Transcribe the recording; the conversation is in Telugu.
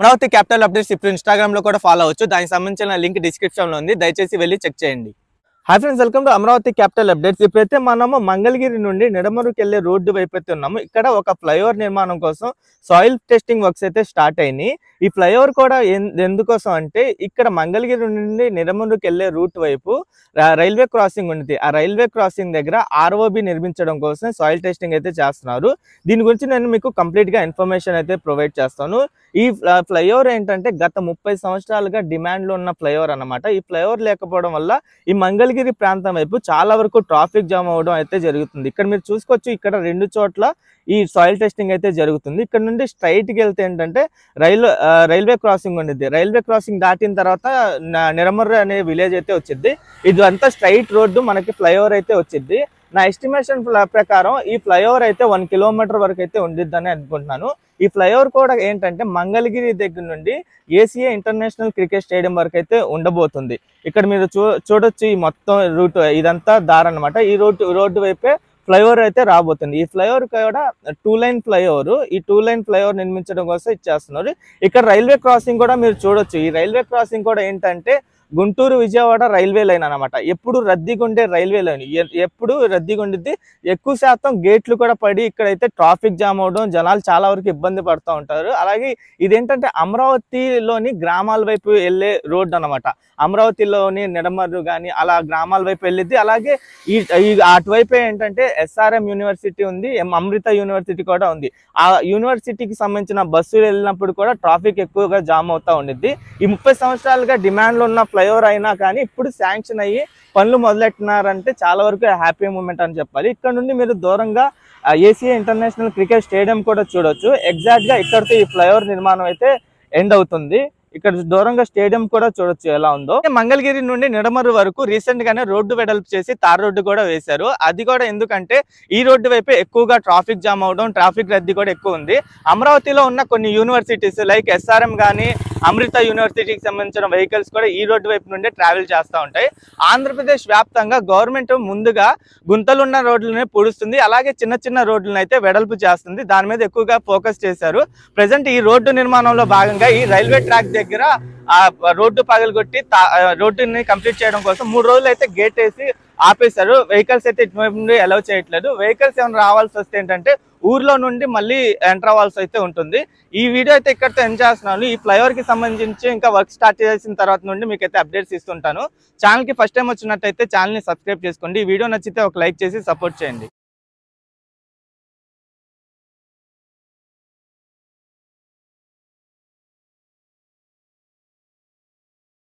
అమరావతి క్యాపిటల్ అప్డేట్స్ ఇప్పుడు ఇన్‌స్టాగ్రామ్ లో కూడా ఫాలో అవ్వచ్చు. దానికి సంబంధించిన లింక్ డిస్క్రిప్షన్ లో ఉంది. దయచేసి వెళ్ళి చెక్ చేయండి. Hi friends, welcome to Amaravati capital updates. ఇప్పుడైతే మనము మంగళగిరి నుండి నిడమరుకు వెళ్ళే రోడ్డు వైపు అయితే ఉన్నాము. ఇక్కడ ఒక ఫ్లైఓవర్ నిర్మాణం కోసం సాయిల్ టెస్టింగ్ వర్క్స్ అయితే స్టార్ట్ అయినాయి. ఈ ఫ్లైఓవర్ కూడా ఎందుకోసం అంటే ఇక్కడ మంగళగిరి నుండి నిడమరుకు వెళ్ళే రూట్ వైపు రైల్వే క్రాసింగ్ ఉంది. ఆ రైల్వే క్రాసింగ్ దగ్గర ఆర్ఓబి నిర్మించడం కోసం సాయిల్ టెస్టింగ్ అయితే చేస్తున్నారు. దీని గురించి నేను మీకు కంప్లీట్ గా ఇన్ఫర్మేషన్ అయితే ప్రొవైడ్ చేస్తాను. ఈ ఫ్లైఓవర్ ఏంటంటే గత 30 సంవత్సరాలుగా డిమాండ్ లో ఉన్న ఫ్లైఓవర్ అన్నమాట. ఈ ఫ్లైఓవర్ లేకపోవడం వల్ల ఈ మంగళగిరి ప్రాంతం వైపు చాలా వరకు ట్రాఫిక్ జామ్ అవడం అయితే జరుగుతుంది. ఇక్కడ మీరు చూసుకోవచ్చు, ఇక్కడ 2 చోట్ల ఈ సాయిల్ టెస్టింగ్ అయితే జరుగుతుంది. ఇక్కడ నుండి స్ట్రైట్ కి వెళ్తే ఏంటంటే రైల్వే క్రాసింగ్ ఉండేది. రైల్వే క్రాసింగ్ దాటిన తర్వాత నిడమర్రు అనే విలేజ్ అయితే వచ్చింది. ఇది అంతా స్ట్రైట్ రోడ్డు మనకి ఫ్లైఓవర్ అయితే వచ్చింది. నా ఎస్టిమేషన్ ప్రకారం ఈ ఫ్లైఓవర్ అయితే 1 కిలోమీటర్ వరకు అయితే ఉండిద్దని అనుకుంటున్నాను. ఈ ఫ్లైఓవర్ కూడా ఏంటంటే మంగళగిరి దగ్గర నుండి ఏసీఏ ఇంటర్నేషనల్ క్రికెట్ స్టేడియం వరకు అయితే ఉండబోతుంది. ఇక్కడ మీరు చూడొచ్చు, ఈ మొత్తం రూట్ ఇదంతా దారి అన్నమాట. ఈ రోడ్డు వైపే ఫ్లైఓవర్ అయితే రాబోతుంది. ఈ ఫ్లైఓవర్ కూడా 2 లైన్ ఫ్లైఓవర్. ఈ 2 లైన్ ఫ్లైఓవర్ నిర్మించడం కోసం ఇచ్చేస్తున్నారు. ఇక్కడ రైల్వే క్రాసింగ్ కూడా మీరు చూడొచ్చు. ఈ రైల్వే క్రాసింగ్ కూడా ఏంటంటే గుంటూరు విజయవాడ రైల్వే లైన్ అన్నమాట. ఎప్పుడు రద్దీగా ఉండే రైల్వే లైన్, ఎప్పుడు రద్దీగా ఉండిద్ది. ఎక్కువ శాతం గేట్లు కూడా పడి ఇక్కడైతే ట్రాఫిక్ జామ్ అవడం, జనాలు చాలా వరకు ఇబ్బంది పడుతూ ఉంటారు. అలాగే ఇదేంటంటే అమరావతిలోని గ్రామాల వైపు వెళ్ళే రోడ్డు అన్నమాట. అమరావతిలోని నిడమర్రు కానీ అలా గ్రామాల వైపు వెళ్ళిద్ది. అలాగే ఈ అటువైపు ఏంటంటే ఎస్ఆర్ఎం యూనివర్సిటీ ఉంది, అమృత యూనివర్సిటీ కూడా ఉంది. ఆ యూనివర్సిటీకి సంబంధించిన బస్సులు వెళ్ళినప్పుడు కూడా ట్రాఫిక్ ఎక్కువగా జామ్ అవుతూ ఉండిద్ది. ఈ 30 సంవత్సరాలుగా డిమాండ్లో ఉన్న ఫ్లైఓవర్ అయినా కానీ ఇప్పుడు శాంక్షన్ అయ్యి పనులు మొదలెట్టినారంటే చాలా వరకు హ్యాపీ మూమెంట్ అని చెప్పాలి. ఇక్కడ నుండి మీరు దూరంగా ఏసీఏ ఇంటర్నేషనల్ క్రికెట్ స్టేడియం కూడా చూడొచ్చు. ఎగ్జాక్ట్ గా ఇక్కడితో ఈ ఫ్లైఓవర్ నిర్మాణం అయితే ఎండ్ అవుతుంది. ఇక్కడ దూరంగా స్టేడియం కూడా చూడొచ్చు ఎలా ఉందో. మంగళగిరి నుండి నిడమర్రు వరకు రీసెంట్ గానే రోడ్డు వెడల్పు చేసి తార్ రోడ్డు కూడా వేశారు. అది కూడా ఎందుకంటే ఈ రోడ్డు వైపే ఎక్కువగా ట్రాఫిక్ జామ్ అవడం, ట్రాఫిక్ రద్దీ కూడా ఎక్కువ ఉంది. అమరావతిలో ఉన్న కొన్ని యూనివర్సిటీస్ లైక్ ఎస్ఆర్ఎం కానీ అమృత యూనివర్సిటీకి సంబంధించిన వెహికల్స్ కూడా ఈ రోడ్డు వైపు నుండే ట్రావెల్ చేస్తూ ఉంటాయి. ఆంధ్రప్రదేశ్ వ్యాప్తంగా గవర్నమెంట్ ముందుగా గుంతలున్న రోడ్లని పూడుస్తుంది. అలాగే చిన్న చిన్న రోడ్లను అయితే వెడల్పు చేస్తుంది. దాని మీద ఎక్కువగా ఫోకస్ చేశారు. ప్రజెంట్ ఈ రోడ్డు నిర్మాణంలో భాగంగా ఈ రైల్వే ట్రాక్ దగ్గర ఆ రోడ్డు పగలగొట్టి రోడ్డుని కంప్లీట్ చేయడం కోసం 3 రోజులు అయితే గేట్ వేసి ఆపేశారు. వెహికల్స్ అయితే ఇటువైపు నుండి అలౌ చేయట్లేదు. వెహికల్స్ ఏమైనా రావాల్సి వస్తే ఏంటంటే ఊర్లో నుండి మళ్ళీ ఎంటర్ అవ్వాల్సి అయితే ఉంటుంది. ఈ వీడియో అయితే ఇక్కడితో ఎండ్ చేస్తున్నాను. ఈ ఫ్లైఓవర్ కి సంబంధించి ఇంకా వర్క్ స్టార్ట్ చేసిన తర్వాత నుండి మీకు అయితే అప్డేట్స్ ఇస్తుంటాను. ఛానల్ కి ఫస్ట్ టైం వచ్చినట్టయితే ఛానల్ ని సబ్స్క్రైబ్ చేసుకోండి. ఈ వీడియో నచ్చితే ఒక లైక్ చేసి సపోర్ట్ చేయండి.